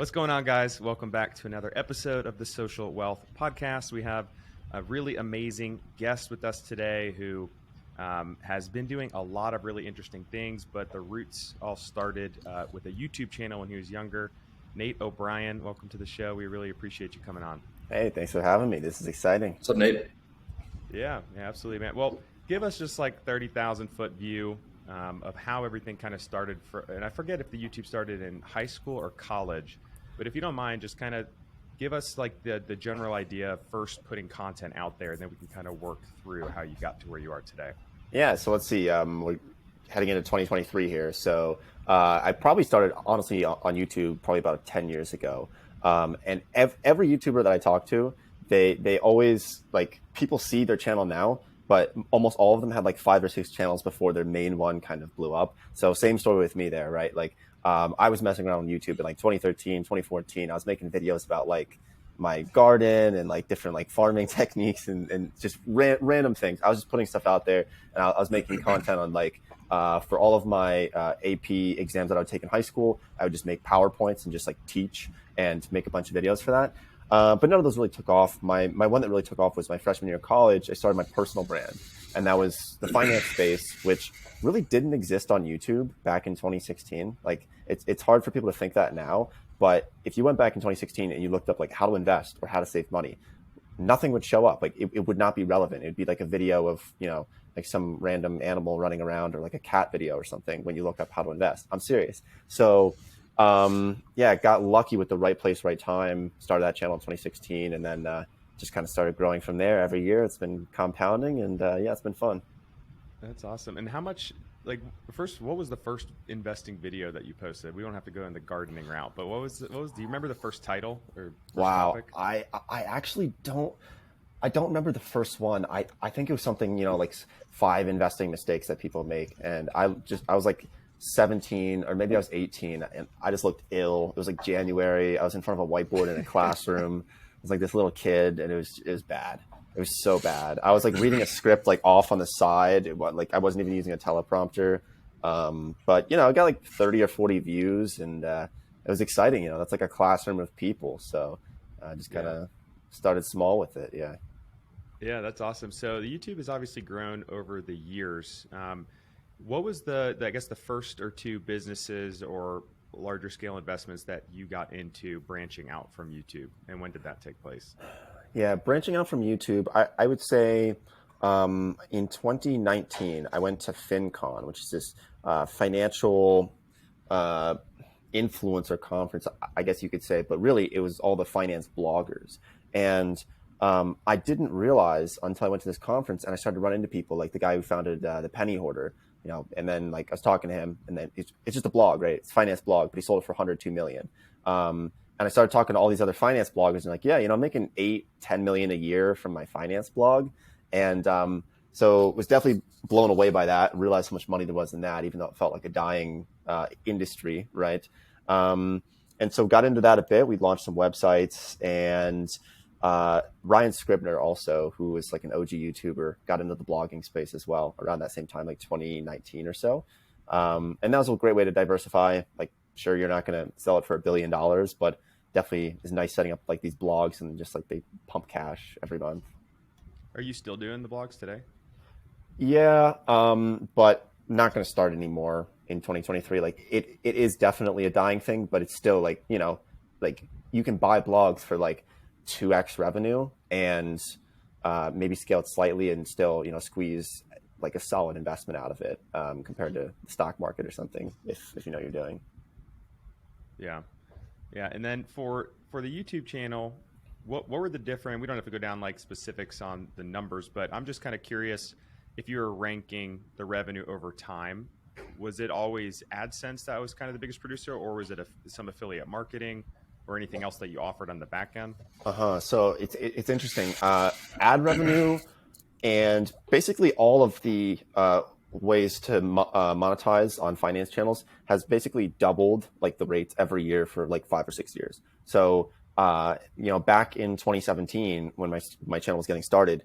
What's going on, guys? Welcome back to another episode of the Social Wealth Podcast. We have a really amazing guest with us today who has been doing a lot of really interesting things, but the roots all started with a YouTube channel when he was younger. Nate O'Brien, welcome to the show. We really appreciate you coming on. Hey, thanks for having me. This is exciting. What's up, Nate? Yeah, absolutely, man. Well, give us just like 30,000 foot view of how everything kind of started. And I forget if the YouTube started in high school or college, but if you don't mind, just kind of give us like the general idea of first putting content out there, and then we can kind of work through how you got to where you are today. Yeah, so let's see. We're heading into 2023 here. So I probably started, honestly, on YouTube probably about 10 years ago. And every YouTuber that I talk to, they always, like, people see their channel now, but almost all of them had like 5 or 6 channels before their main one kind of blew up. So same story with me there, right? Like I was messing around on YouTube in like 2013, 2014. I was making videos about like my garden and like different like farming techniques and just random things. I was just putting stuff out there, and I was making content on like for all of my AP exams that I would take in high school. I would just make PowerPoints and just like teach and make a bunch of videos for that. But none of those really took off. My one that really took off was my freshman year of college. I started my personal brand, and that was the finance space, which really didn't exist on YouTube back in 2016. Like it's hard for people to think that now, but if you went back in 2016 and you looked up like how to invest or how to save money, nothing would show up. Like it would not be relevant. It'd be like a video of, like some random animal running around, or like a cat video or something when you look up how to invest. I'm serious. So got lucky with the right place, right time, started that channel in 2016, and then just kind of started growing from there every year. It's been compounding, and it's been fun. That's awesome. And how much, like, first, what was the first investing video that you posted? We don't have to go in the gardening route, but do you remember the first title or first topic? I actually don't remember the first one. I think it was something, like 5 investing mistakes that people make. And I was like 17, or maybe I was 18, and I just looked ill. It was like January. I was in front of a whiteboard in a classroom. I was like this little kid, and it was bad. It was so bad. I was like reading a script like off on the side. I wasn't even using a teleprompter. But I got like 30 or 40 views, and it was exciting. That's like a classroom of people. So I just kind of started small with it. Yeah. Yeah, that's awesome. So the YouTube has obviously grown over the years. What was the first or 2 businesses or larger scale investments that you got into branching out from YouTube, and when did that take place? Yeah, branching out from YouTube, I would say in 2019, I went to FinCon, which is this financial influencer conference, I guess you could say, but really it was all the finance bloggers. And I didn't realize until I went to this conference and I started to run into people like the guy who founded the Penny Hoarder, and then like I was talking to him, and then it's just a blog, right? It's a finance blog, but he sold it for 102 million. And I started talking to all these other finance bloggers, and like, I'm making 8-10 million a year from my finance blog. And so was definitely blown away by that, realized how much money there was in that, even though it felt like a dying industry, right? And so got into that a bit. We launched some websites, and Ryan Scribner also, who was like an OG YouTuber, got into the blogging space as well around that same time, like 2019 or so. And that was a great way to diversify. Like, sure, you're not going to sell it for $1 billion, but definitely is nice setting up like these blogs, and just like they pump cash every month. Are you still doing the blogs today? Yeah, but not going to start anymore in 2023. Like it is definitely a dying thing, but it's still like, like you can buy blogs for like 2x revenue and maybe scale it slightly and still, squeeze like a solid investment out of it compared to the stock market or something, if you know what you're doing. Yeah. And then for the YouTube channel, what were the different, we don't have to go down like specifics on the numbers, but I'm just kind of curious if you were ranking the revenue over time. Was it always AdSense that was kind of the biggest producer, or was it some affiliate marketing or anything else that you offered on the back end? So it's interesting. Ad revenue and basically all of the ways to monetize on finance channels has basically doubled like the rates every year for like 5 or 6 years. So back in 2017 when my channel was getting started,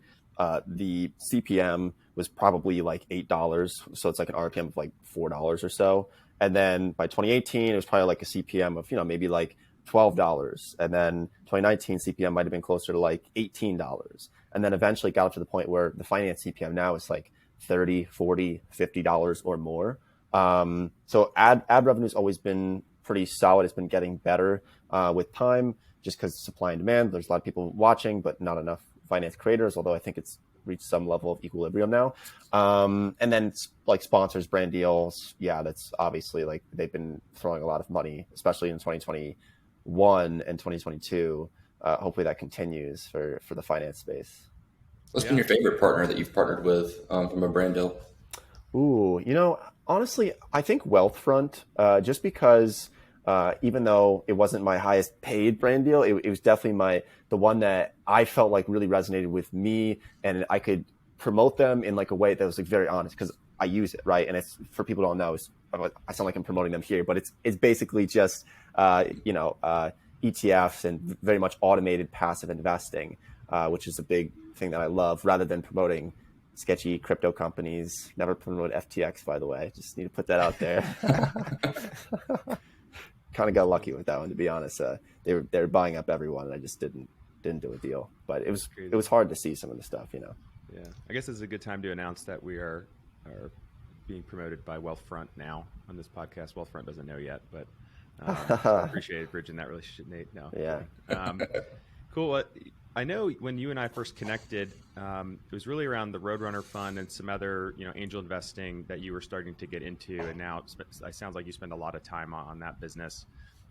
the CPM was probably like $8, so it's like an RPM of like $4 or so. And then by 2018 it was probably like a CPM of maybe like $12. And then 2019 CPM might have been closer to like $18. And then eventually got up to the point where the finance CPM now is like $30, $40, $50 or more. So ad revenue's always been pretty solid. It's been getting better with time, just because supply and demand. There's a lot of people watching, but not enough finance creators, although I think it's reached some level of equilibrium now. And then like sponsors, brand deals. Yeah, that's obviously like they've been throwing a lot of money, especially in 2021 and 2022. Hopefully that continues for the finance space. What's been your favorite partner that you've partnered with from a brand deal? Ooh, honestly, I think Wealthfront, just because even though it wasn't my highest paid brand deal, it was definitely the one that I felt like really resonated with me, and I could promote them in like a way that was like very honest, because I use it, right? And it's, for people who don't know, I sound like I'm promoting them here, but it's basically just ETFs and very much automated passive investing, which is a big thing that I love, rather than promoting sketchy crypto companies. Never promote FTX, by the way. Just need to put that out there. Kind of got lucky with that one, to be honest. They were buying up everyone, and I just didn't do a deal. But it was hard to see some of the stuff, Yeah, I guess it's a good time to announce that we are being promoted by Wealthfront now on this podcast. Wealthfront doesn't know yet, but I appreciate bridging that relationship, Nate. No, yeah, cool. I know when you and I first connected, it was really around the Roadrunner Fund and some other, angel investing that you were starting to get into, and now it sounds like you spend a lot of time on that business.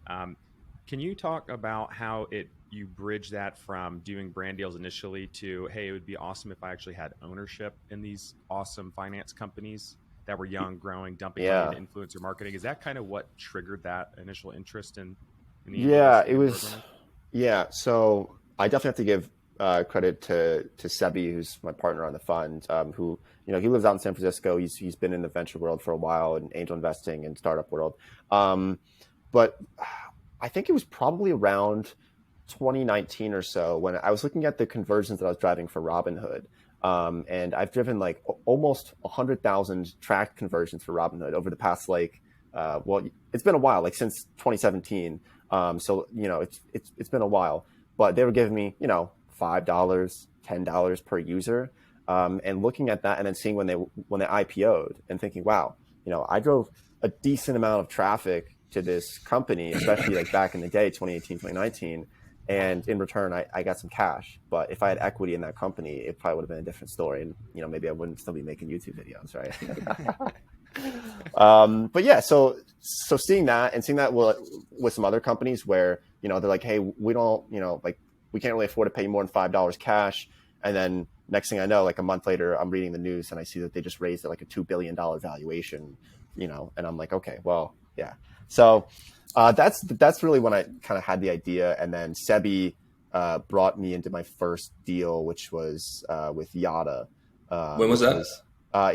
Can you talk about how you bridge that from doing brand deals initially to, hey, it would be awesome if I actually had ownership in these awesome finance companies that were young, growing, dumping money into influencer marketing? Is that kind of what triggered that initial interest in the it was. Roadrunner? Yeah, so I definitely have to give credit to Sebi, who's my partner on the fund, who, he lives out in San Francisco. He's been in the venture world for a while, and angel investing and startup world. But I think it was probably around 2019 or so when I was looking at the conversions that I was driving for Robinhood. And I've driven like almost 100,000 tracked conversions for Robinhood over the past it's been a while, like since 2017. So it's been a while. But they were giving me, $5, $10 per user. And looking at that and then seeing when they IPO'd and thinking, wow, I drove a decent amount of traffic to this company, especially like back in the day, 2018, 2019. And in return, I got some cash. But if I had equity in that company, it probably would have been a different story. And, maybe I wouldn't still be making YouTube videos, right? But yeah, so seeing that and seeing that with some other companies where, they're like, hey, we don't, we can't really afford to pay you more than $5 cash. And then next thing I know, like a month later, I'm reading the news and I see that they just raised like a $2 billion valuation, and I'm like, okay, well, yeah. So that's really when I kind of had the idea. And then Sebi brought me into my first deal, which was with Yada. When was that?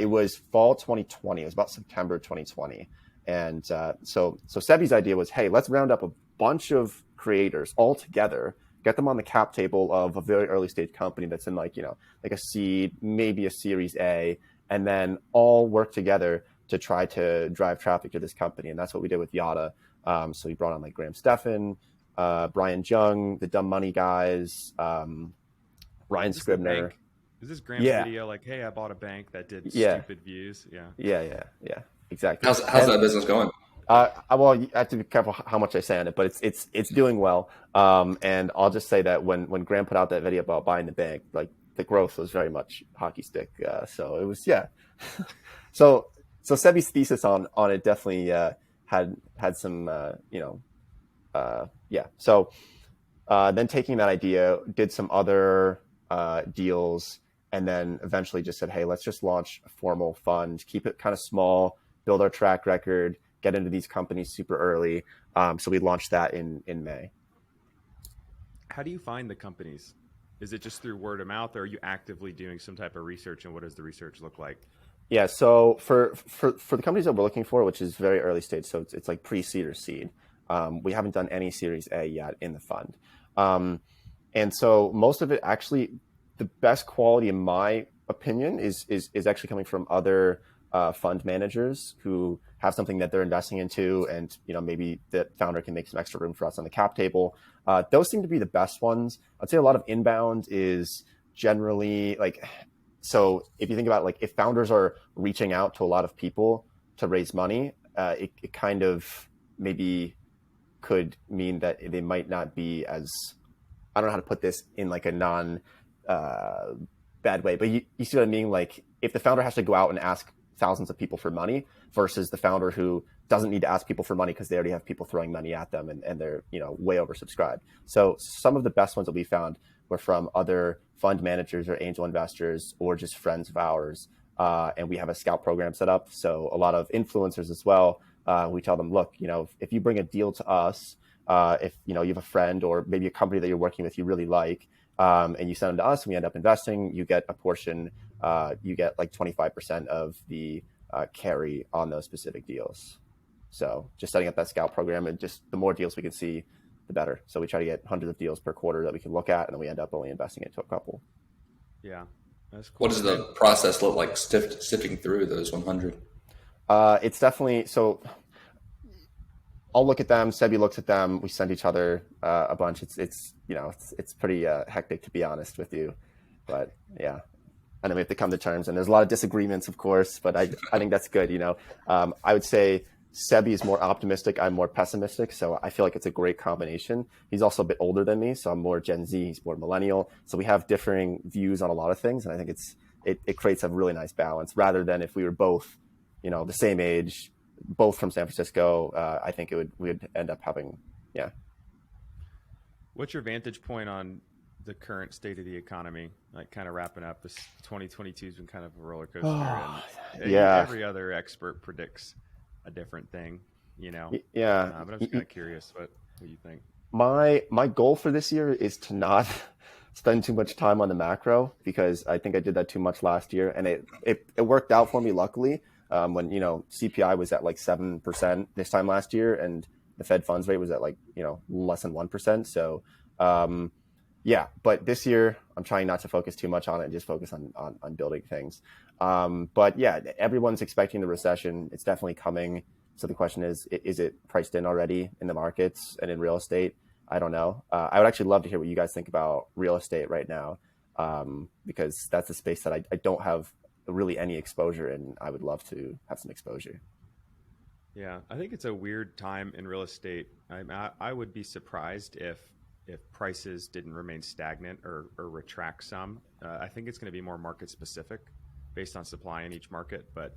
It was fall 2020. It was about September 2020. And so Sebi's idea was, hey, let's round up a bunch of creators all together, get them on the cap table of a very early stage company that's in like a seed, maybe a Series A, and then all work together to try to drive traffic to this company. And that's what we did with Yada. So we brought on like Graham Stephan, Brian Jung, the Dumb Money guys, Ryan Scribner. Is this Graham's video like, hey, I bought a bank that did stupid views? Yeah, exactly. How's that business going? Well, you have to be careful how much I say on it, but it's doing well. And I'll just say that when Graham put out that video about buying the bank, like the growth was very much hockey stick. So it was, so Sebi's thesis on it definitely had some, So then taking that idea, did some other deals, and then eventually just said, hey, let's just launch a formal fund, keep it kind of small, build our track record, get into these companies super early. So we launched that in May. How do you find the companies? Is it just through word of mouth, or are you actively doing some type of research, and what does the research look like? Yeah, so for the companies that we're looking for, which is very early stage, so it's like pre-seed or seed, we haven't done any Series A yet in the fund. And so most of it actually, the best quality in my opinion is actually coming from other fund managers who have something that they're investing into, and maybe the founder can make some extra room for us on the cap table. Those seem to be the best ones. I'd say a lot of inbound is generally like, so if you think about like if founders are reaching out to a lot of people to raise money, it kind of maybe could mean that they might not be as, I don't know how to put this in like a non bad way, but you see what I mean? Like if the founder has to go out and ask thousands of people for money versus the founder who doesn't need to ask people for money because they already have people throwing money at them, and they're way oversubscribed. So some of the best ones that we found were from other fund managers or angel investors or just friends of ours. And we have a scout program set up. So a lot of influencers as well. We tell them, look, if you bring a deal to us, if you have a friend or maybe a company that you're working with you really like, and you send them to us and we end up investing, you get a portion, you get like 25% of the carry on those specific deals. So just setting up that scout program, and just the more deals we can see, the better. So we try to get hundreds of deals per quarter that we can look at, and then we end up only investing into a couple. Yeah, that's cool. What does the process look like sifting through those 100? It's definitely, so I'll look at them, Sebi looks at them, we send each other a bunch. It's pretty hectic, to be honest with you, but yeah. And then we have to come to terms, and there's a lot of disagreements, of course, but I think that's good. I would say Sebi is more optimistic, I'm more pessimistic, so I feel like it's a great combination. He's also a bit older than me, so I'm more Gen Z, he's more millennial, so we have differing views on a lot of things, and I think it creates a really nice balance, rather than if we were both the same age, both from San Francisco. I think we'd end up having, yeah. What's your vantage point on the current state of the economy? Like, kind of wrapping up, this 2022 has been kind of a roller coaster, and yeah, every other expert predicts a different thing, Yeah. But I'm just kind of curious what you think. My goal for this year is to not spend too much time on the macro, because I think I did that too much last year, and it worked out for me, luckily. When CPI was at like 7% this time last year, and the Fed funds rate was at like less than 1%. So yeah, but this year I'm trying not to focus too much on it and just focus on building things. But yeah, everyone's expecting the recession. It's definitely coming. So the question is it priced in already in the markets and in real estate? I don't know. I would actually love to hear what you guys think about real estate right now, because that's a space that I don't have really any exposure in. I would love to have some exposure. Yeah, I think it's a weird time in real estate. I would be surprised if prices didn't remain stagnant or retract some. I think it's going to be more market specific based on supply in each market. But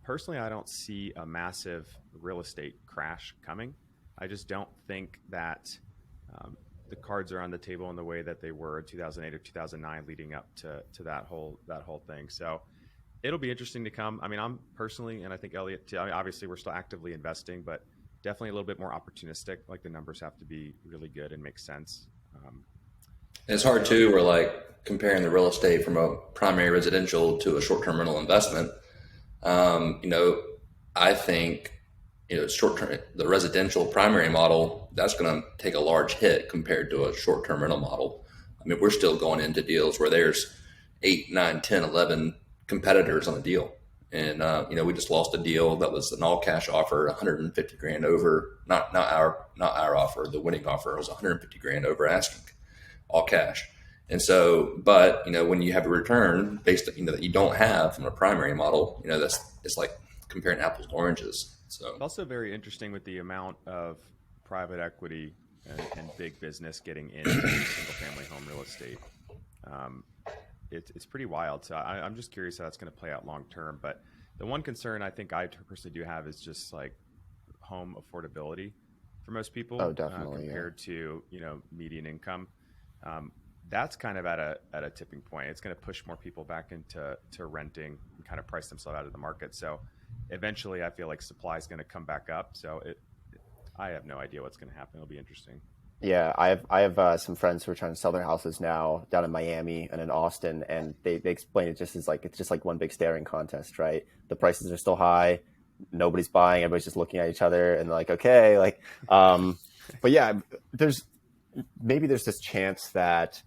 personally, I don't see a massive real estate crash coming. I just don't think that the cards are on the table in the way that they were in 2008 or 2009 leading up to that whole thing. So it'll be interesting to come. I mean, I'm personally, and I think Elliott too, obviously we're still actively investing, but definitely a little bit more opportunistic. Like, the numbers have to be really good and make sense. It's hard too. We're like comparing the real estate from a primary residential to a short-term rental investment. I think short-term, the residential primary model, that's going to take a large hit compared to a short-term rental model. I mean, we're still going into deals where there's 8, 9, 10, 11 competitors on a deal. And, we just lost a deal that was an all cash offer, 150 grand over, not our offer. The winning offer was 150 grand over asking, all cash. And so, but, when you have a return based, that you don't have from a primary model, it's like comparing apples to oranges. So it's also very interesting with the amount of private equity and big business getting into single family home real estate. It's pretty wild. So I'm just curious how that's going to play out long term. But the one concern I think I personally do have is just like home affordability for most people. Oh, definitely, compared to median income. That's kind of at a tipping point. It's going to push more people back into renting and kind of price themselves out of the market. So eventually, I feel like supply is going to come back up. So I have no idea what's going to happen. It'll be interesting. Yeah, I have some friends who are trying to sell their houses now down in Miami and in Austin, and they explain it just as like it's just like one big staring contest, right? The prices are still high, nobody's buying, everybody's just looking at each other and like, okay, like, but yeah, there's this chance that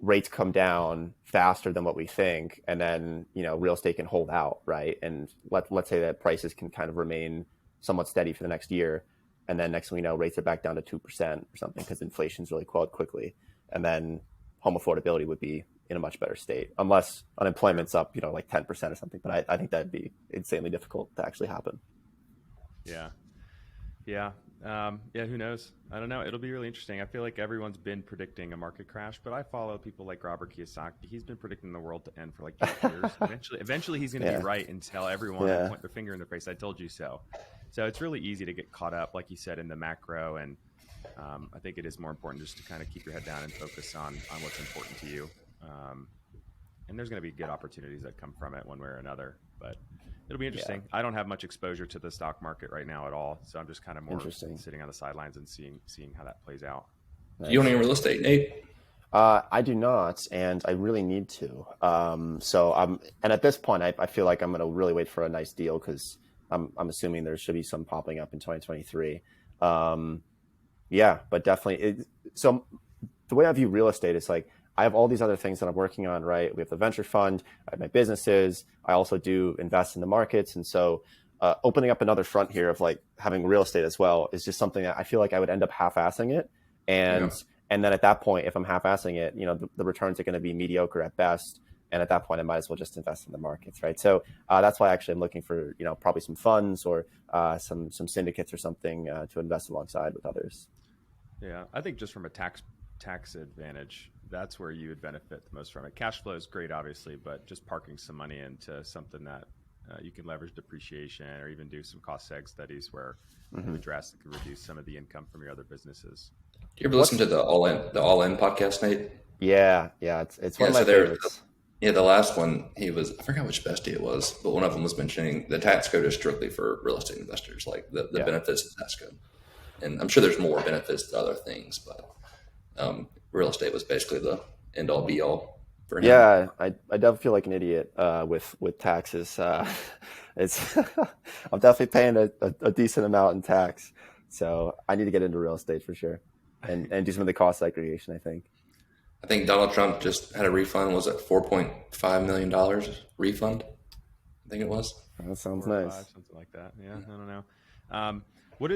rates come down faster than what we think, and then real estate can hold out, right? And let's say that prices can kind of remain somewhat steady for the next year, and then next thing we know, rates are back down to 2% or something because inflation's really quelled quickly, and then home affordability would be in a much better state, unless unemployment's up, like 10% or something. But I think that'd be insanely difficult to actually happen. Yeah. Yeah. Yeah, who knows? I don't know. It'll be really interesting. I feel like everyone's been predicting a market crash, but I follow people like Robert Kiyosaki. He's been predicting the world to end for like 8 years. Eventually he's going to Yeah. be right and tell everyone Yeah. and point their finger in their face, I told you so. So it's really easy to get caught up, like you said, in the macro. And I think it is more important just to kind of keep your head down and focus on what's important to you. And there's going to be good opportunities that come from it one way or another, but it'll be interesting. I don't have much exposure to the stock market right now at all, so I'm just kind of more sitting on the sidelines and seeing how that plays out. Nice. You own any real estate, Nate? I do not, and I really need to. And at this point, I feel like I'm going to really wait for a nice deal because I'm assuming there should be some popping up in 2023. But definitely. So the way I view real estate is like, I have all these other things that I'm working on, right? We have the venture fund, I have my businesses. I also do invest in the markets. And so opening up another front here of like having real estate as well is just something that I feel like I would end up half-assing it. And then at that point, if I'm half-assing it, the returns are going to be mediocre at best. And at that point, I might as well just invest in the markets, right? So that's why actually I'm looking for, probably some funds or some syndicates or something to invest alongside with others. Yeah, I think just from a tax advantage, that's where you would benefit the most from it. Cash flow is great, obviously, but just parking some money into something that you can leverage depreciation or even do some cost seg studies where you would drastically reduce some of the income from your other businesses. Do you ever listen to the All In podcast, Nate? Yeah, it's one of my favorites. The last one, I forgot which bestie it was, but one of them was mentioning the tax code is strictly for real estate investors, like the benefits of the tax code. And I'm sure there's more benefits to other things, but real estate was basically the end all be all for him. Yeah, I definitely feel like an idiot with taxes. It's I'm definitely paying a decent amount in tax, so I need to get into real estate for sure, and do some of the cost segregation. I think Donald Trump just had a refund. Was it $4.5 million refund? I think it was. That sounds nice. Something like that. Yeah, I don't know. What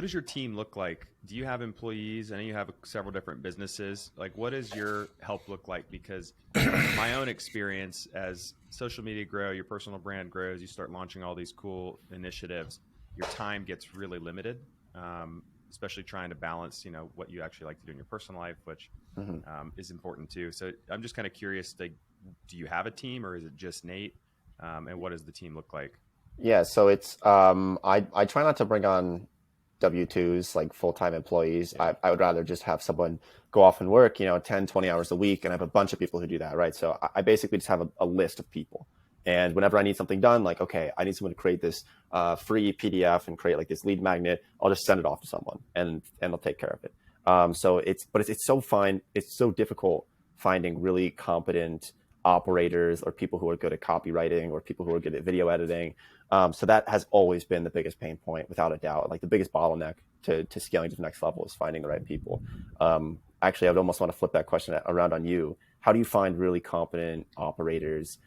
does your team look like? Do you have employees? I know you have several different businesses. Like, what does your help look like? Because my own experience, as social media grow, your personal brand grows, you start launching all these cool initiatives, your time gets really limited, especially trying to balance, what you actually like to do in your personal life, which is important too. So I'm just kind of curious, do you have a team or is it just Nate? And what does the team look like? Yeah, so it's I try not to bring on W-2s, like full-time employees. I would rather just have someone go off and work, 10, 20 hours a week, and I have a bunch of people who do that, right? So I basically just have a list of people. And whenever I need something done, like, okay, I need someone to create this free PDF and create like this lead magnet, I'll just send it off to someone and they'll take care of it. It's so fine. It's so difficult finding really competent operators or people who are good at copywriting or people who are good at video editing. So that has always been the biggest pain point, without a doubt. Like the biggest bottleneck to scaling to the next level is finding the right people. Actually, I would almost want to flip that question around on you. How do you find really competent operators,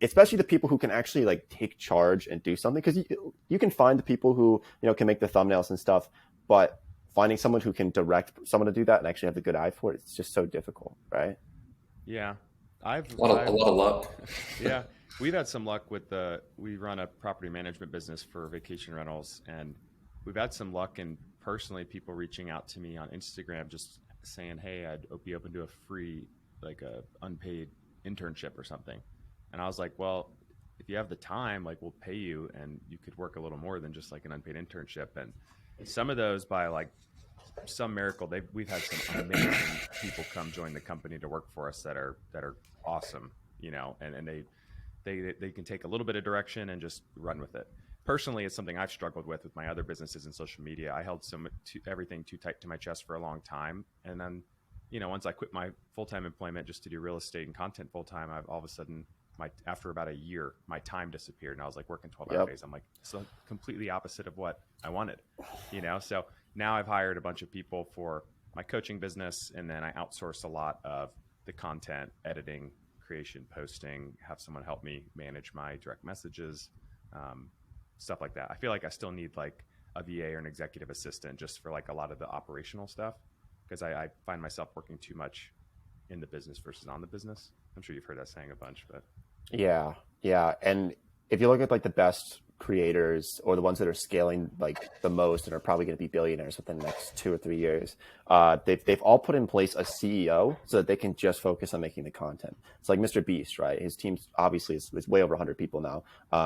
especially the people who can actually like take charge and do something? Because you can find the people who can make the thumbnails and stuff, but finding someone who can direct someone to do that and actually have the good eye for it, it's just so difficult, right? Yeah. A lot of luck. Yeah. We've had some luck we run a property management business for vacation rentals, and we've had some luck in personally people reaching out to me on Instagram just saying, hey, I'd be open to a free, like a unpaid internship or something. And I was like, well, if you have the time, like we'll pay you and you could work a little more than just like an unpaid internship. And some of those, by like some miracle, we've had some amazing people come join the company to work for us that are awesome, and they can take a little bit of direction and just run with it. Personally, it's something I've struggled with my other businesses in social media. I held everything too tight to my chest for a long time. And then, once I quit my full-time employment just to do real estate and content full-time, I've all of a sudden, after about a year, my time disappeared. And I was like working 12-hour days. I'm like, so completely opposite of what I wanted, So now I've hired a bunch of people for my coaching business, and then I outsource a lot of the content editing, creation, posting, have someone help me manage my direct messages, stuff like that. I feel like I still need like a VA or an executive assistant just for like a lot of the operational stuff, because I find myself working too much in the business versus on the business. I'm sure you've heard that saying a bunch, but Yeah, yeah. And if you look at like the best creators or the ones that are scaling like the most and are probably going to be billionaires within the next 2 or 3 years, they've all put in place a CEO so that they can just focus on making the content. It's like Mr. Beast, right? His team obviously is way over 100 people now.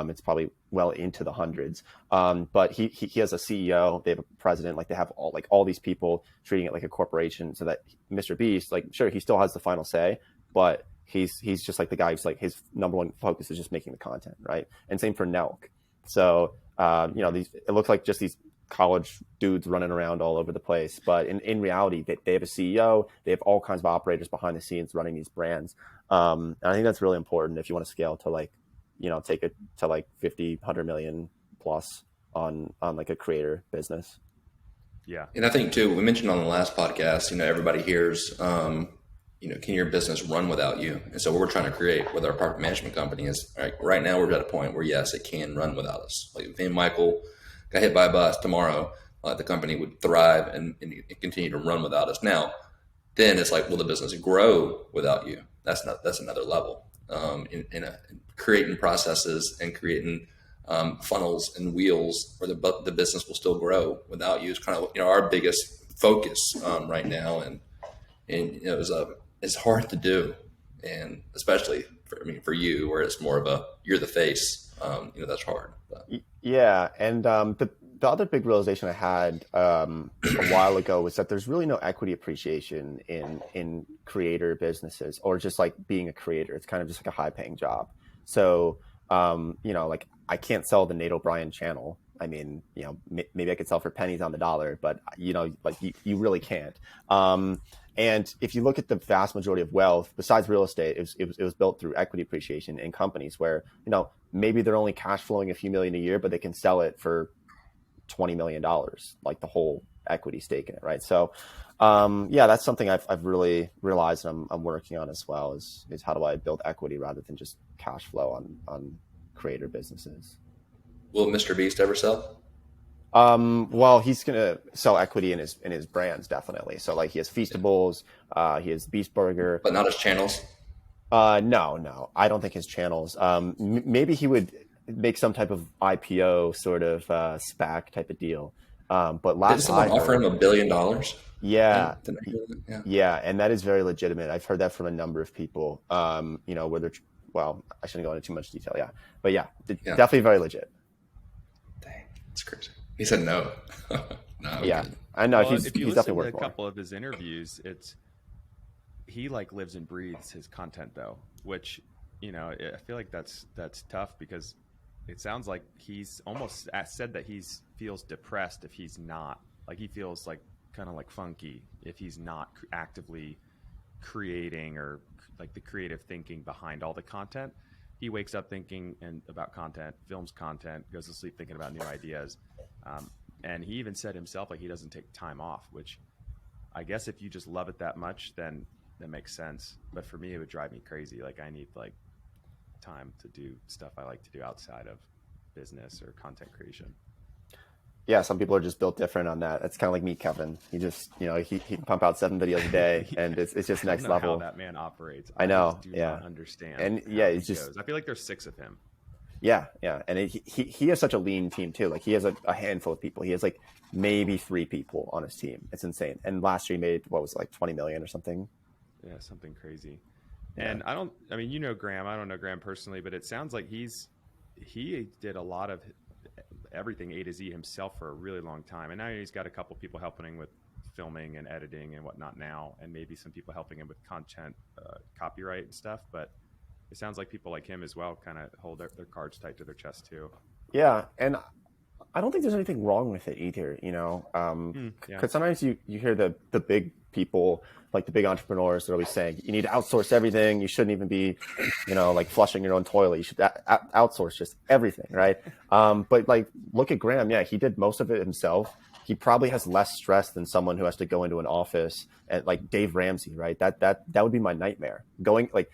It's probably well into the hundreds. But he has a CEO, they have a president, like they have all these people treating it like a corporation, so that Mr. Beast, like, sure, he still has the final say, but he's just like the guy who's like, his number one focus is just making the content, right? And same for Nelk. So it looks like just these college dudes running around all over the place, but in reality, they have a CEO, they have all kinds of operators behind the scenes running these brands. And I think that's really important if you want to scale to like, take it to like 50, 100 million plus on like a creator business. yeah. And I think too, we mentioned on the last podcast, everybody hears, can your business run without you? And so what we're trying to create with our property management company is, right now we're at a point where, yes, it can run without us. Like if Michael got hit by a bus tomorrow, the company would thrive and continue to run without us. Now, then it's like, will the business grow without you? That's another level. In creating processes and creating funnels and wheels where the business will still grow without you is kind of our biggest focus right now. And it's hard to do, and especially for you, where it's more of you're the face. That's hard. But. Yeah, and the other big realization I had a while ago was that there's really no equity appreciation in creator businesses, or just like being a creator. It's kind of just like a high paying job. So like I can't sell the Nate O'Brien channel. I mean, maybe I could sell for pennies on the dollar, but like you really can't. And if you look at the vast majority of wealth, besides real estate, it was built through equity appreciation in companies where, maybe they're only cash flowing a few million a year, but they can sell it for $20 million, like the whole equity stake in it, right? So, that's something I've really realized and I'm working on as well, is how do I build equity rather than just cash flow on creator businesses. Will Mr. Beast ever sell? Well, he's gonna sell equity in his brands, definitely. So like he has Feastables, he has Beast Burger, but not his channels. No, I don't think his channels. Maybe he would make some type of IPO sort of SPAC type of deal. But last did someone offer him $1 billion? Yeah, yeah, and that is very legitimate. I've heard that from a number of people. Where they're, well, I shouldn't go into too much detail. Yeah, but definitely very legit. Dang, that's crazy. He said no. No. Yeah, I know. Well, he's definitely worth a more. couple of his interviews, he like lives and breathes his content though, which I feel like that's tough, because it sounds like he's almost said that he feels depressed if he's not, like he feels like kind of like funky if he's not actively creating, or like the creative thinking behind all the content. He wakes up thinking about content, films content, goes to sleep thinking about new ideas. And he even said himself, like, he doesn't take time off, which I guess if you just love it that much, then that makes sense. But for me, it would drive me crazy. Like, I need like time to do stuff I like to do outside of business or content creation. Yeah, some people are just built different on that. It's kind of like me, Kevin. He just, he can pump out 7 videos a day, and it's just next level. How that man operates. I know. Just do not understand. And it's just goes. I feel like there's 6 of him. Yeah, and he has such a lean team too. Like he has a handful of people. He has like maybe 3 people on his team. It's insane. And last year he made like 20 million or something. Yeah, something crazy. Yeah. And Graham. I don't know Graham personally, but it sounds like he did a lot of everything A to Z himself for a really long time, and now he's got a couple people helping him with filming and editing and whatnot now, and maybe some people helping him with content, copyright and stuff. But it sounds like people like him as well kind of hold their cards tight to their chest too. Yeah, and I don't think there's anything wrong with it either, because sometimes you hear the big people, like the big entrepreneurs, that are always saying you need to outsource everything. You shouldn't even be, like flushing your own toilet. You should outsource just everything, right? But like, look at Graham. Yeah, he did most of it himself. he probably has less stress than someone who has to go into an office and like Dave Ramsey, right? That would be my nightmare. Going like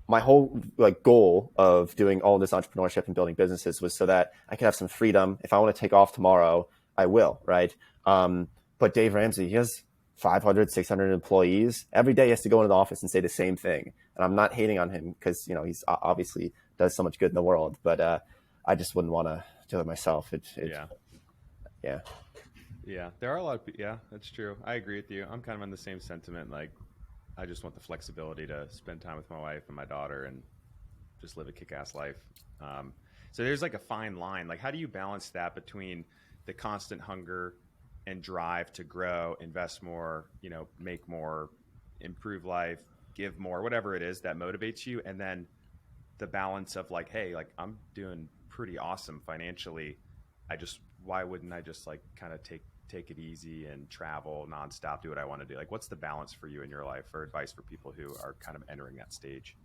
my whole like goal of doing all this entrepreneurship and building businesses was so that I could have some freedom. If I want to take off tomorrow, I will, right? But Dave Ramsey, he has 500, 600 employees. Every day he has to go into the office and say the same thing. And I'm not hating on him because, you know, he's obviously does so much good in the world, but I just wouldn't want to do it myself. Yeah. Yeah. Yeah. There are a lot of, yeah, that's true. I agree with you. I'm kind of in the same sentiment. Like, I just want the flexibility to spend time with my wife and my daughter and just live a kick-ass life. So there's like a fine line. Like, how do you balance that between the constant hunger and drive to grow, invest more, you know, make more, improve life, give more, whatever it is that motivates you, and then the balance of like, hey, like I'm doing pretty awesome financially. Why wouldn't I just like kind of take it easy and travel nonstop, do what I want to do? Like, what's the balance for you in your life, or advice for people who are kind of entering that stage?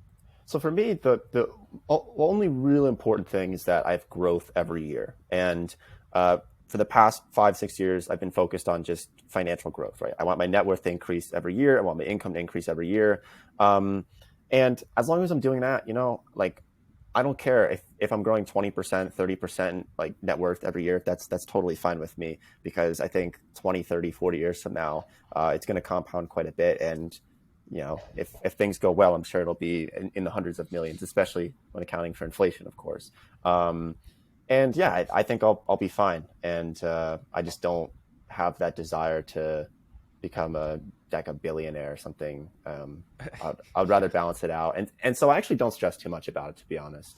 So for me, the only real important thing is that I have growth every year. And for the past 5, 6 years, I've been focused on just financial growth, right? I want my net worth to increase every year. I want my income to increase every year. And as long as I'm doing that, you know, like I don't care if I'm growing 20%, 30% like net worth every year. That's totally fine with me because I think 20, 30, 40 years from now, it's going to compound quite a bit. And, you know, if things go well, I'm sure it'll be in the hundreds of millions, especially when accounting for inflation, of course. And yeah, I think I'll be fine. And I just don't have that desire to become a billionaire or something. I'd rather balance it out. And so I actually don't stress too much about it, to be honest.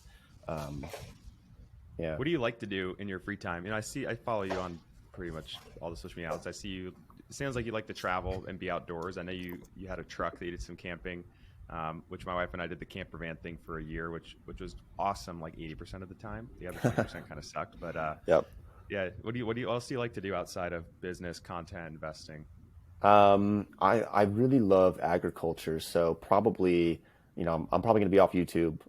Yeah. What do you like to do in your free time? You know, I follow you on pretty much all the social media outlets. I see you. It sounds like you like to travel and be outdoors. I know you had a truck that you did some camping, which my wife and I did the camper van thing for a year, which was awesome. Like 80% of the time, the other 20% kind of sucked. But Yep. yeah. What else do you like to do outside of business, content, investing? I really love agriculture, so probably, you know, I'm probably going to be off YouTube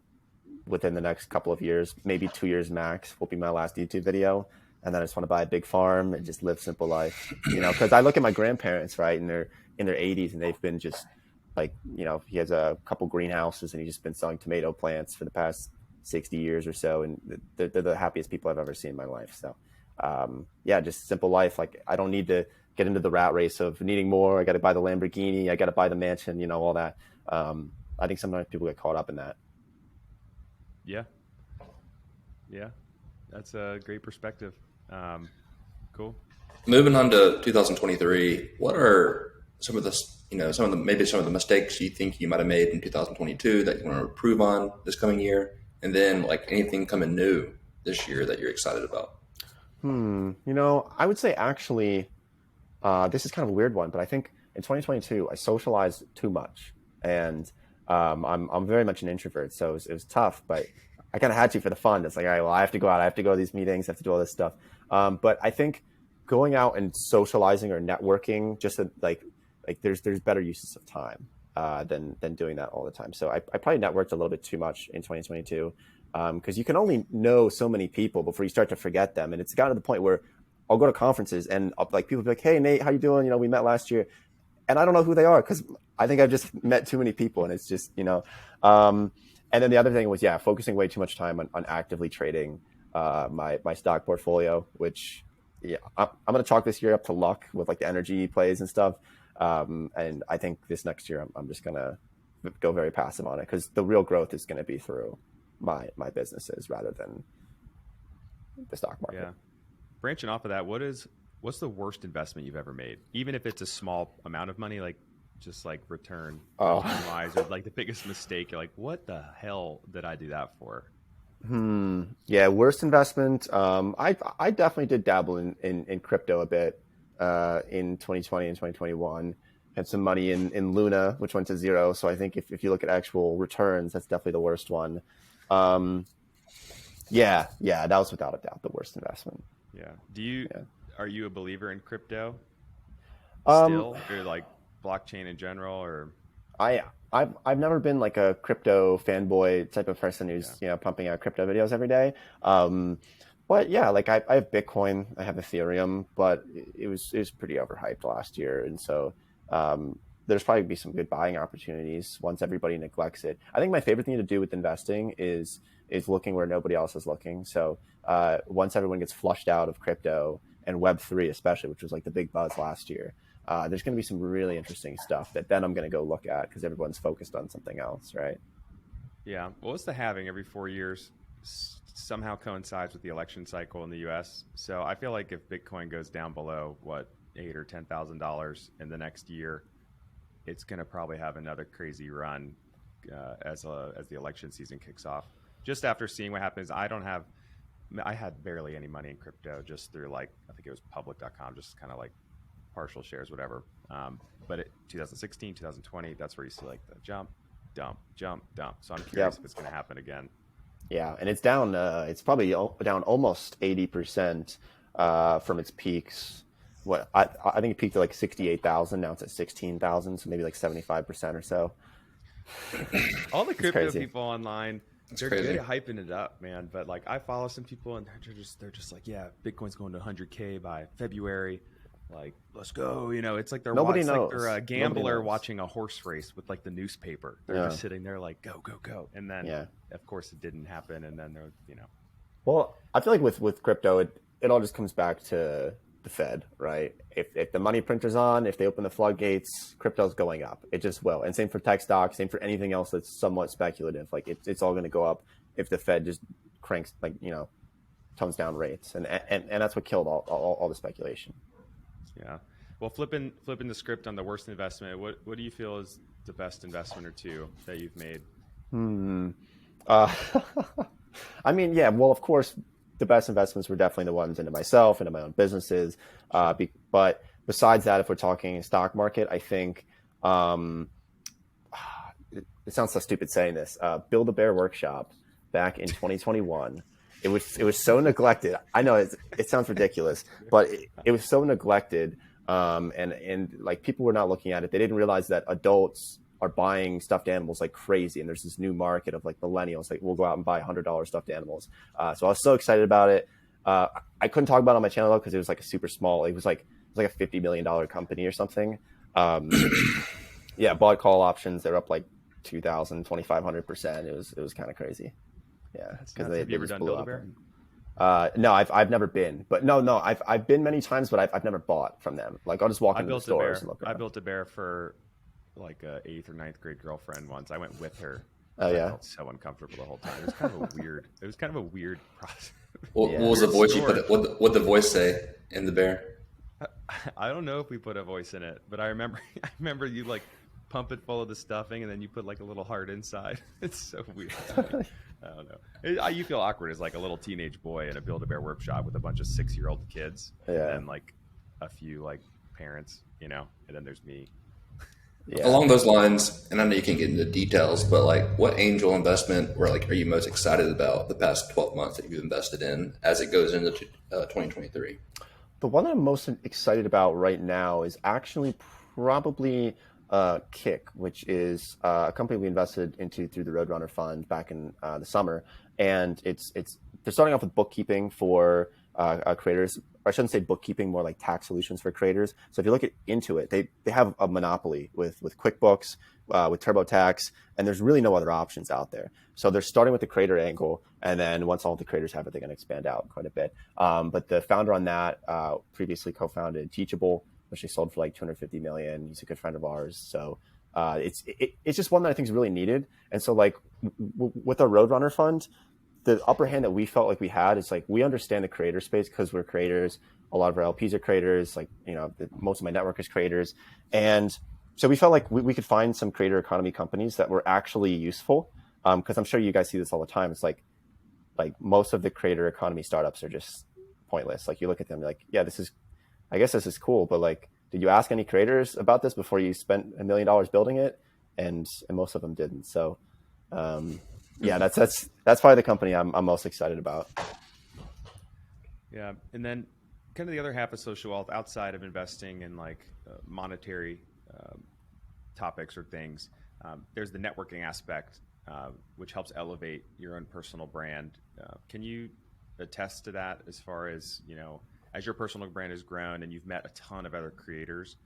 within the next couple of years, maybe 2 years max will be my last YouTube video. And then I just want to buy a big farm and just live simple life, you know, because I look at my grandparents, right, and they're in their 80s and they've been just like, you know, he has a couple greenhouses and he's just been selling tomato plants for the past 60 years or so. And they're the happiest people I've ever seen in my life. So, yeah, just simple life. Like I don't need to get into the rat race of needing more. I got to buy the Lamborghini. I got to buy the mansion, you know, all that. I think sometimes people get caught up in that. Yeah. Yeah. That's a great perspective. Cool. Moving on to 2023, what are some of the, you know, maybe some of the mistakes you think you might have made in 2022 that you want to improve on this coming year? And then like anything coming new this year that you're excited about? You know, I would say actually, this is kind of a weird one, but I think in 2022, I socialized too much. And I'm very much an introvert, so it was tough, but I kind of had to for the fun. It's like, all right, well, I have to go out, I have to go to these meetings, I have to do all this stuff. But I think going out and socializing or networking, just like there's better uses of time than doing that all the time. So I probably networked a little bit too much in 2022 because you can only know so many people before you start to forget them. And it's gotten to the point where I'll go to conferences and like people be like, hey, Nate, how you doing? You know, we met last year. And I don't know who they are because I think I've just met too many people. And it's just, you know, and then the other thing was, yeah, focusing way too much time on actively trading my stock portfolio, which yeah, I'm going to chalk this year up to luck with like the energy plays and stuff. And I think this next year, I'm just going to go very passive on it because the real growth is going to be through my businesses rather than the stock market. Yeah. Branching off of that, what's the worst investment you've ever made? Even if it's a small amount of money, like just like return wise, or like the biggest mistake, you're like, what the hell did I do that for? Yeah, worst investment. I definitely did dabble in crypto a bit in 2020 and 2021. Had some money in Luna, which went to zero. So I think if you look at actual returns, that's definitely the worst one. Yeah, that was without a doubt the worst investment. Yeah. Are you a believer in crypto still, or like blockchain in general, or? I've never been like a crypto fanboy type of person who's you know pumping out crypto videos every day. But yeah, like I have Bitcoin, I have Ethereum, but it was pretty overhyped last year, and so there's probably be some good buying opportunities once everybody neglects it. I think my favorite thing to do with investing is looking where nobody else is looking. So once everyone gets flushed out of crypto and Web3 especially, which was like the big buzz last year, there's going to be some really interesting stuff that then I'm going to go look at because everyone's focused on something else, right? Yeah. Well, what's the halving every 4 years somehow coincides with the election cycle in the U.S. So I feel like if Bitcoin goes down below what $8,000 or $10,000 in the next year, it's going to probably have another crazy run as the election season kicks off. Just after seeing what happens, I had barely any money in crypto just through like I think it was public.com, just kind of like partial shares, whatever. But 2016, 2020, that's where you see like the jump, dump, jump, dump. So I'm curious if it's going to happen again. Yeah, and it's down. It's probably down almost 80% from its peaks. I think it peaked at like 68,000. Now it's at 16,000, so maybe like 75% or so. All the It's crypto crazy. people online, It's they're crazy. good at hyping it up, man. But like I follow some people and they're just like, yeah, Bitcoin's going to 100K by February. Like, let's go. It's like Nobody it's like they're knows. a Nobody gambler knows. watching a horse race with like the newspaper. They're Yeah, just sitting there like, go, go, go. And then yeah. of course it didn't happen. And then they're. Well, I feel like with crypto, it all just comes back to the Fed, right? If the money printer's on, if they open the floodgates, crypto's going up. It just will. And same for tech stocks, same for anything else that's somewhat speculative. Like it's all going to go up if the Fed just cranks, like, tones down rates. And that's what killed all the speculation. Yeah. Well, flipping the script on the worst investment, what do you feel is the best investment or two that you've made? Uh, I mean, yeah, well, of course, the best investments were definitely the ones into myself, into my own businesses. Sure. But besides that, if we're talking stock market, I think um, it sounds so stupid saying this. Build a Bear Workshop back in 2021. It was so neglected. I know it sounds ridiculous, but it was so neglected, and like people were not looking at it. They didn't realize that adults are buying stuffed animals like crazy, and there's this new market of like millennials like we'll go out and buy $100 stuffed animals. So I was so excited about it. I couldn't talk about it on my channel though because it was like a super small. It was like a $50 million company or something. Um, yeah, bought call options. They're up like 2,000, 2,500%. It was kind of crazy. Yeah, That's because nuts. Have you they ever just done blew Build a up. Bear? No, I've never been, but no, I've been many times, but I've never bought from them. Like I'll just walk I into the built a stores bear. and look I around. built a bear for like a eighth or ninth grade girlfriend once. I went with her Oh because I yeah, felt so uncomfortable the whole time. It was kind of a weird. It was kind of a weird process. What yeah. was the Weird voice you story. put? What the voice say in the bear? I don't know if we put a voice in it, but I remember I remember you like pump it full of the stuffing and then you put like a little heart inside. It's so weird to me. I don't know. You feel awkward as like a little teenage boy in a Build-A-Bear workshop with a bunch of 6-year-old kids, and Yeah, then like a few like parents, and then there's me. yeah. Along those lines, and I know you can't get into details, but like, what angel investment or like are you most excited about the past 12 months that you've invested in as it goes into 2023? The one that I'm most excited about right now is actually probably Kick, which is a company we invested into through the Roadrunner Fund back in the summer, and it's they're starting off with bookkeeping for creators. Or I shouldn't say bookkeeping, more like tax solutions for creators. So if you look into it, they have a monopoly with QuickBooks, with TurboTax, and there's really no other options out there. So they're starting with the creator angle, and then once all the creators have it, they're going to expand out quite a bit. But the founder on that previously co-founded Teachable, which they sold for like 250 million. He's a good friend of ours. So it's just one that I think is really needed. And so like with our Roadrunner fund, the upper hand that we felt like we had is like we understand the creator space because we're creators. A lot of our LPs are creators. Like most of my network is creators, and so we felt like we could find some creator economy companies that were actually useful. Because I'm sure you guys see this all the time. It's like most of the creator economy startups are just pointless. Like you look at them, you're like, yeah, I guess this is cool, but like, did you ask any creators about this before you spent $1 million building it? And most of them didn't. So, yeah, that's probably the company I'm most excited about. Yeah, and then kind of the other half of social wealth outside of investing in like monetary um, topics or things. There's the networking aspect, which helps elevate your own personal brand. Can you attest to that as far as, as your personal brand has grown and you've met a ton of other creators?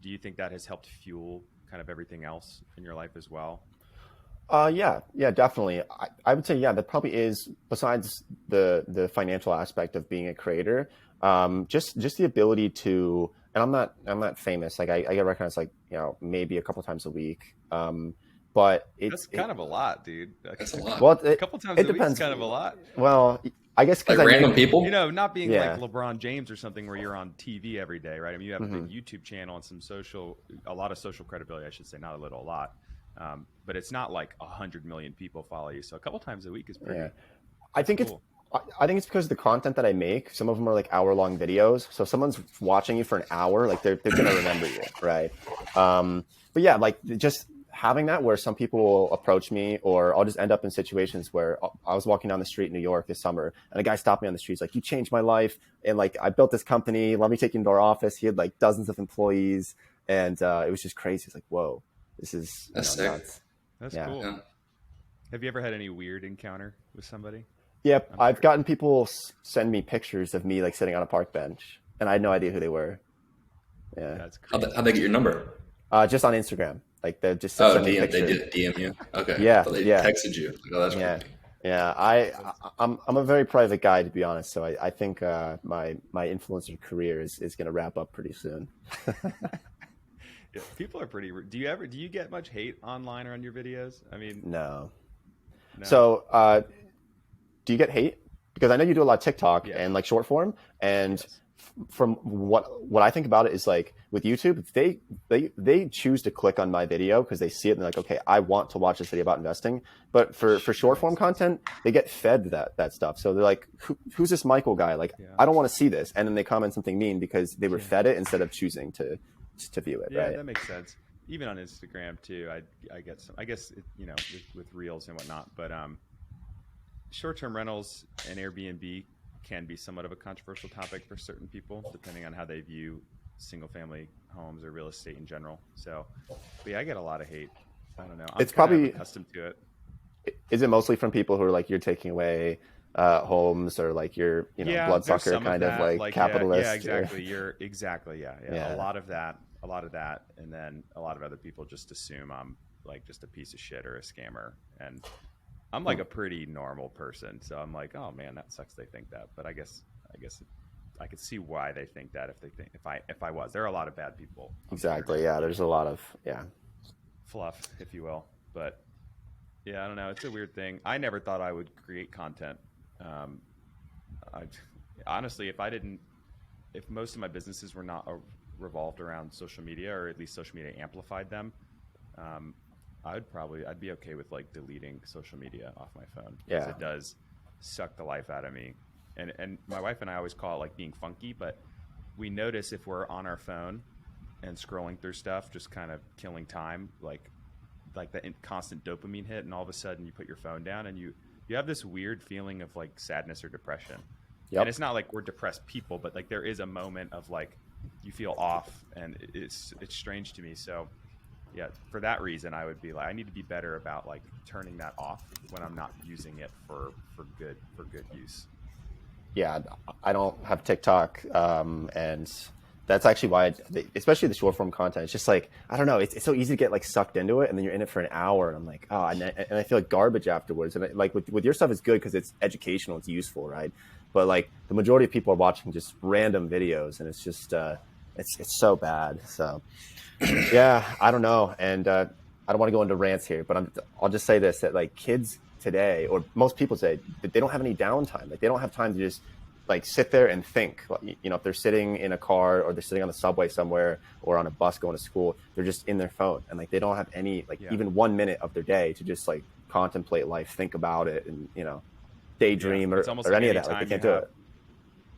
Do you think that has helped fuel kind of everything else in your life as well? Yeah, definitely. I would say, yeah, that probably is, besides the financial aspect of being a creator, just the ability to, and I'm not famous. Like I get recognized like, maybe a couple times a week. But That's kind of a lot, dude. That's a lot. well, A couple times it a week is depends. kind of a lot. Well, I guess Like because random people. Not being like yeah. LeBron James or something where you're on TV every day, right? I mean, you have a Hmm. big YouTube channel and a lot of social credibility, I should say, not a little, a lot. But it's not like 100 million people follow you. So a couple times a week is pretty. Yeah. I think cool. I think it's because of the content that I make. Some of them are like hour-long videos. So if someone's watching you for an hour, like they're gonna remember you, right? But yeah, like just having that where some people will approach me, or I'll just end up in situations where I was walking down the street in New York this summer, and a guy stopped me on the street. He's like, "You changed my life, and like I built this company. Let me take you into our office." He had like dozens of employees, and it was just crazy. It's like, whoa, this is That's sick. nuts. That's Yeah. cool. Yeah. Have you ever had any weird encounter with somebody? Yep, I'm I've sure. gotten people send me pictures of me like sitting on a park bench, and I had no idea who they were. Yeah, That's How'd crazy. they get your number? just on Instagram, like they just Oh, send me a DM. They picture. did DM you. Okay. Yeah, So they yeah, texted you. Like, oh, that's yeah, creepy. yeah. I'm a very private guy, to be honest. So I think my influencer career is going to wrap up pretty soon. Yeah, people are pretty. Do you get much hate online or on your videos? I mean, No. no. So do you get hate? Because I know you do a lot of TikTok Yes. and like short form, and Yes. from what I think about it is like with YouTube, they choose to click on my video because they see it and they're like, okay, I want to watch this video about investing. But for short form content, they get fed that stuff. So they're like, who's this Michael guy? Like, Yeah. I don't want to see this, and then they comment something mean because they were Yeah. fed it instead of choosing to view it. Yeah, Right? that makes sense. Even on Instagram too, I get some. I guess with reels and whatnot. But short-term rentals and Airbnb can be somewhat of a controversial topic for certain people, depending on how they view single-family homes or real estate in general. So, but yeah, I get a lot of hate. I don't know. I'm It's kind of probably accustomed to it. is it mostly from people who are like, you're taking away homes, or like you're Yeah, there's bloodsucker some of kind of that. like Like, capitalist? yeah, exactly. You're exactly, yeah. Yeah. A lot of that, and then a lot of other people just assume I'm like just a piece of shit or a scammer, and I'm like a pretty normal person. So I'm like, oh man, that sucks. They think that, but I guess I could see why they think that if I was. There are a lot of bad people. Exactly. Yeah. There's a lot of Fluff, if you will, but yeah, I don't know. It's a weird thing. I never thought I would create content. Um, I honestly, if most of my businesses were not revolved around social media, or at least social media amplified them, um, I'd be okay with like deleting social media off my phone, because Yeah. it does suck the life out of me. And my wife and I always call it like being funky, but we notice if we're on our phone and scrolling through stuff, just kind of killing time, like the constant dopamine hit, and all of a sudden you put your phone down and you have this weird feeling of like sadness or depression. Yep. And it's not like we're depressed people, but like there is a moment of like you feel off, and it's strange to me. So yeah, for that reason, I would be like, I need to be better about like turning that off when I'm not using it for good use. Yeah. I don't have TikTok, and that's actually why, especially the short form content, it's just like, I don't know, it's so easy to get like sucked into it, and then you're in it for an hour, and I'm like, oh, and I feel like garbage afterwards. And like with your stuff, it's good because it's educational, it's useful, right? But like the majority of people are watching just random videos, and it's just it's so bad. So yeah, I don't know, and I don't want to go into rants here, but I'll just say this: that like kids today, or most people today, that they don't have any downtime. Like they don't have time to just like sit there and think. If they're sitting in a car, or they're sitting on the subway somewhere, or on a bus going to school, they're just in their phone, and like they don't have any even 1 minute of their day to just like contemplate life, think about it, and daydream, It's almost or like any of that. Like they can't do it.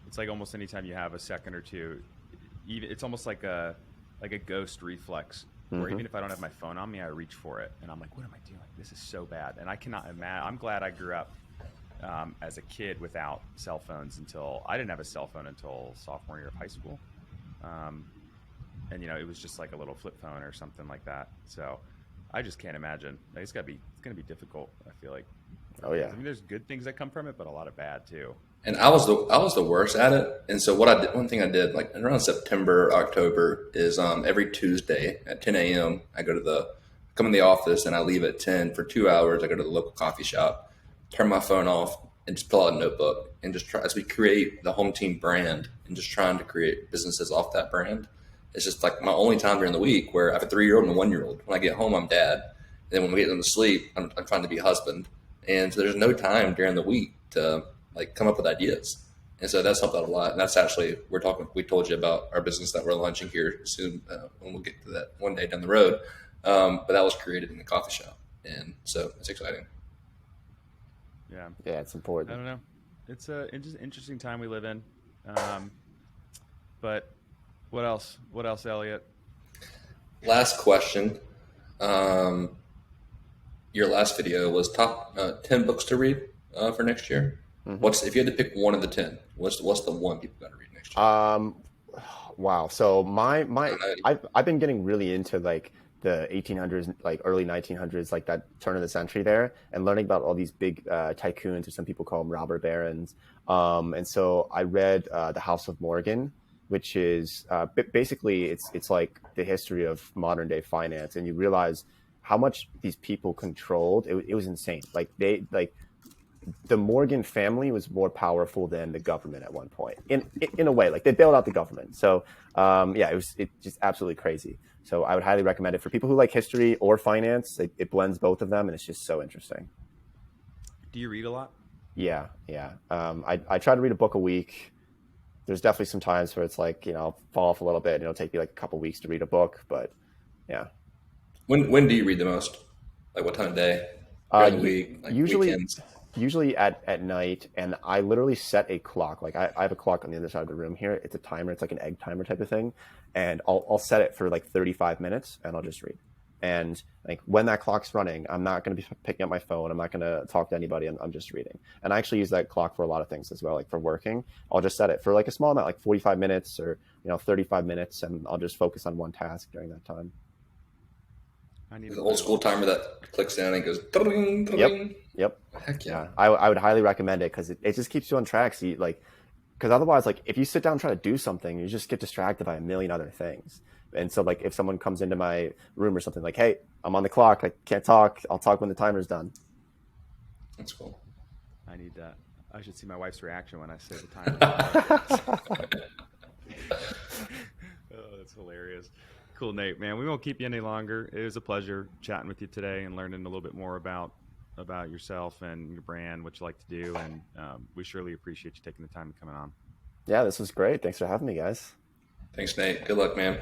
It's like almost anytime you have a second or two, even it's almost like a ghost reflex, where Mm-hmm. even if I don't have my phone on me, I reach for it, and I'm like, what am I doing? This is so bad, and I cannot imagine. I'm glad I grew up as a kid without cell phones. Until I didn't have a cell phone until sophomore year of high school, and it was just like a little flip phone or something like that. So I just can't imagine. Like, it's gonna be difficult, I feel like. Oh yeah. I mean, there's good things that come from it, but a lot of bad too. And I was the worst at it. And so one thing I did like around September, October is every Tuesday at 10 a.m. I come in the office and I leave at 10 for 2 hours. I go to the local coffee shop, turn my phone off, and just pull out a notebook and just try as we create the home team brand and just trying to create businesses off that brand. It's just like my only time during the week where I have a 3-year-old and a 1-year-old. When I get home, I'm dad. And then when we get them to sleep, I'm trying to be husband. And so there's no time during the week to like come up with ideas. And so that's helped out a lot. And that's actually, we told you about our business that we're launching here soon when we'll get to that one day down the road. But that was created in the coffee shop. And so it's exciting. Yeah. Yeah, it's important. I don't know. It's just an interesting time we live in. But what else? What else, Elliott? Last question. Your last video was top 10 books to read for next year. Mm-hmm. If you had to pick one of the 10, what's the one people got to read next year? Wow. So I've been getting really into like the 1800s, like early 1900s, like that turn of the century there, and learning about all these big tycoons, or some people call them robber barons. And so I read The House of Morgan, which is basically it's like the history of modern day finance, and you realize how much these people controlled. It was insane. Like the Morgan family was more powerful than the government at one point, in a way. Like they bailed out the government. So it's just absolutely crazy. So I would highly recommend it for people who like history or finance. It blends both of them, and it's just so interesting. Do you read a lot? Yeah. I try to read a book a week. There's definitely some times where it's like, I'll fall off a little bit, and it'll take me like a couple weeks to read a book, but yeah. When do you read the most? Like what time of day? During the week? Like weekends? Usually at night, and I literally set a clock. Like I have a clock on the other side of the room here. It's a timer. It's like an egg timer type of thing, and I'll set it for like 35 minutes, and I'll just read. And like when that clock's running, I'm not going to be picking up my phone. I'm not going to talk to anybody. I'm just reading. And I actually use that clock for a lot of things as well. Like for working, I'll just set it for like a small amount, like 45 minutes or 35 minutes, and I'll just focus on one task during that time. I need the old school timer that clicks down and goes. Ding, ding. Yep. Heck yeah. I would highly recommend it because it just keeps you on track. So because otherwise, like if you sit down and try to do something, you just get distracted by a million other things. And so like if someone comes into my room or something, like, hey, I'm on the clock, I can't talk. I'll talk when the timer's done. That's cool. I need that. I should see my wife's reaction when I say the timer. Oh, that's hilarious. Cool, Nate, man. We won't keep you any longer. It was a pleasure chatting with you today and learning a little bit more about yourself and your brand, what you like to do. And we surely appreciate you taking the time and coming on. Yeah, this was great. Thanks for having me, guys. Thanks, Nate. Good luck, man.